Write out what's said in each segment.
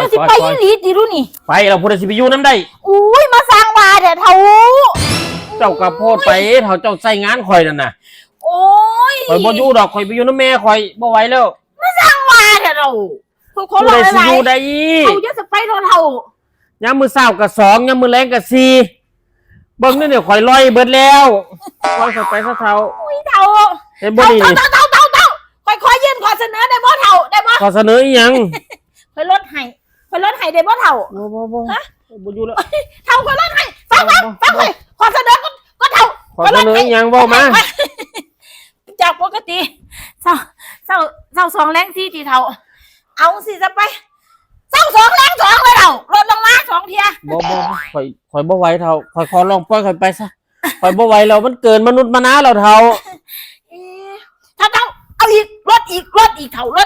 จะสิไปยี่หลีดีรู้นี่ไปเราพูดสิไปอยู่น้ำได้อุ้ยมาสร้างว่าเดี๋ยวเท่าเจ้ากระโพดไปเท่าเจ้าใส่งานคอยนั่นน่ะโอ้ยคอยบ่อยู่ดอกคอยไปอยู่น้ำแม่คอยบ่ไหวแล้วมาสร้างว่าเดี๋ยวเราผู้ใดสิอยู่ได้เขาจะไปเท่ายามมื้อเช้ากับ2ยามมื้อแลงกับ4เบิ่งนี่เนี่ยคอยลอยเบิดแล้วคอยไปซะเท่าอุ้ยเท่าเห็นบ่นี่คอยยื่นขอเสนอได้บ่เท่าได้บ่ขอเสนออีหยังคอยลดให้ได้บ่เท่าบ่ฮะบ่อยู่แล้วเท่าคอยลดให้ฟังเลยขอเสนอก็เท่าขอเสนออีหยังเว้ามาจากปกติเศร้า2แรงที่เท่าเอาสิจะไปเศร้า2แรง2เลยเท่าลดลงมา2เทียบ่คอยบ่ไหวเท่าคอยขอลองปล่อยคอยไปซะคอยบ่ไหวแล้วมันเกินมนุษย์มนาแล้วเท่าเอาอีกลดอีกเท่าล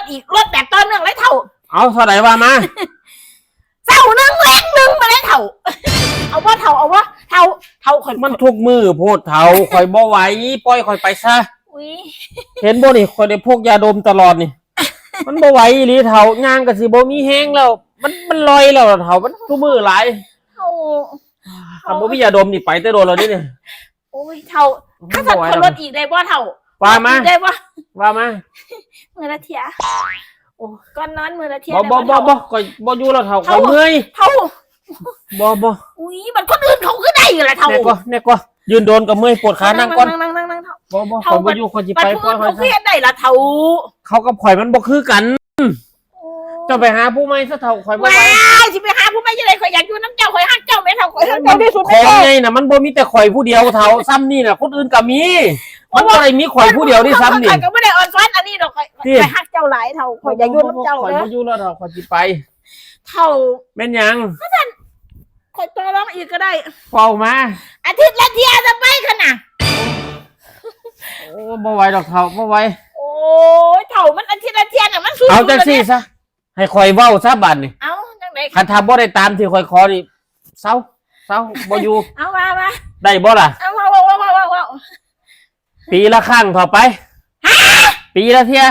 ดแบบต่อเนื่องเลยเท่าเอาเท่าไหร่ว่ามาเศร้า1แรง1มาเลยเท่าเอาว่าเท่าคอยมันทุกมือโพดเท่าคอยบ่ไหวปล่อยคอยไปซะเห็นบ่นี่คอยได้พกยาดมตลอดนี่มันบ่ไหวอีหลีเท่าย่างก็สิบ่มีแห้งแล้วมันลอยแล้วเท่ามันทุกมือหลายคันบ่มียาดมนี่ไปแต่โดนแล้วนี่เนี่ยโอ้ยเท่าถ้าสัตว์คนลดอีกได้บ่เท่าว่ามาได้บ่ว่ามามื้อละเที่ยโอ้ก่อนนอนมื้อละเที่ยบ่ข่อยบ่อยู่แล้วเท่าข่อยเมื่อยเท่าบ่อุ้ยมันคนอื่นเขาคือได้อยู่ล่ะเท่าแน่ก็ยืนโดนกับเมื่อยปวดขานั่งก่อนนั่งบ่ข่อยบ่อยู่ข่อยสิไปข่อยเขาคือเฮ็ดได้ล่ะเท่าเขากับข่อยมันบ่คือกันเจ้าไปหาผู้ใหม่ซะเท่าข่อยบ่ไปสิไปหาผู้ใหม่จังได๋ข่อยอยากอยู่นำเจ้าข่อยฮักเจ้าแม่เท่าข่อยฮักเจ้าที่สุดของไงน่ะมันบ่มีแต่ข่อยผู้เดียวเท่าซ้ำนี่น่ะคนอื่นก็มีมันบ่ได้มีข่อยผู้เดียวที่ซ้ำนี่ข่อยก็บ่ได้อ่อนซ้อนอันนี้ดอกข่อยฮักเจ้าหลายเท่าข่อยอยากอยู่นำเจ้าข่อยบ่อยู่แล้วเท่าข่อยสิไปเท่าแม่นหยังข่อยต่อรองอีกก็ได้เฝ้ามาอาทิตย์ละเที่ยจะไปคั่นน่ะโอ้บ่ไหวดอกเท่าบ่ไหวโอ้ยเท่ามันอาทิตย์ละเที่ยน่ะมันสู้เอาจังซี่ซะให้ข่อยเว้าซะบัดนี่เอาจังได๋คันทำบ่ได้ตามที่ข่อยขอนี่เซาบ่อยู่เอามาได้บ่ล่ะเอาว้าปีละครั้งต่อไปปีละเที่ย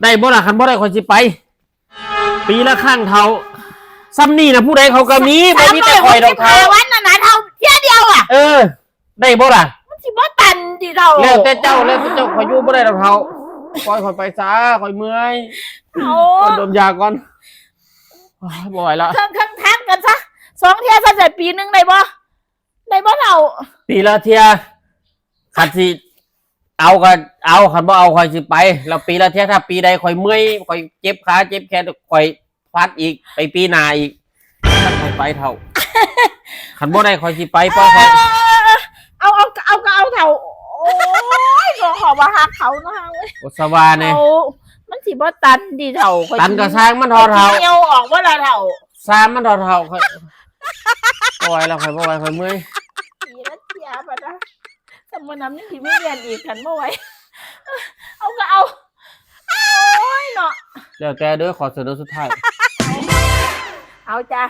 ได้บ่ล่ะคันบ่ได้ข่อยสิไปปีละครั้งเท่าซ้ำนี่นะผู้ใดเขาก็มีบ่มีแต่ข่อยดอกเท่าวันน่ะนะเท่าเที่ยเดียวอ่ะได้บ่ล่ะมันสิบ่ตันดิเท่าแล้วแต่เจ้าข่อยอยู่บ่ได้ดอกเท่าปล่อยข่อยไปซะข่อยเมื่อยดมยาก่อนบ่ไหวละเครื่องแทนกันซะ2เที่ยซะปีนึงได้บ่เท่าปีละเที่ยคันสิเอาก็เอาคันบ่เอาข่อยสิไปแล้วปีละเที่ยถ้าปีใดข่อยเมื่อยข่อยเจ็บขาเจ็บแขนข่อยฟัดอีกไปปีหน้าอีกข่อยไปเท่าคันบ่ได้ข่อยสิไปปล่อยข่อยเอาเท่าโอ้ยขอว่าฮักเขาเนาะเว้ยบ่สบายแน่มันสิบ่ตันดิเท่าตันก็สร้างมันเท่าเหี่ยวออกบ่ล่ะเท่าสร้างมันเท่าข่อยบ่ไหวแล้วข่อยบ่ไหวข่อยเมื่อยปีละเที่ยบัดนะสมมุตินำนี่สิมีเรียนอีกกันบ่ไหวเอาโอ้ยเนาะแล้วแต่เด้อขอเสนอสุดท้ายเอาจ้ะ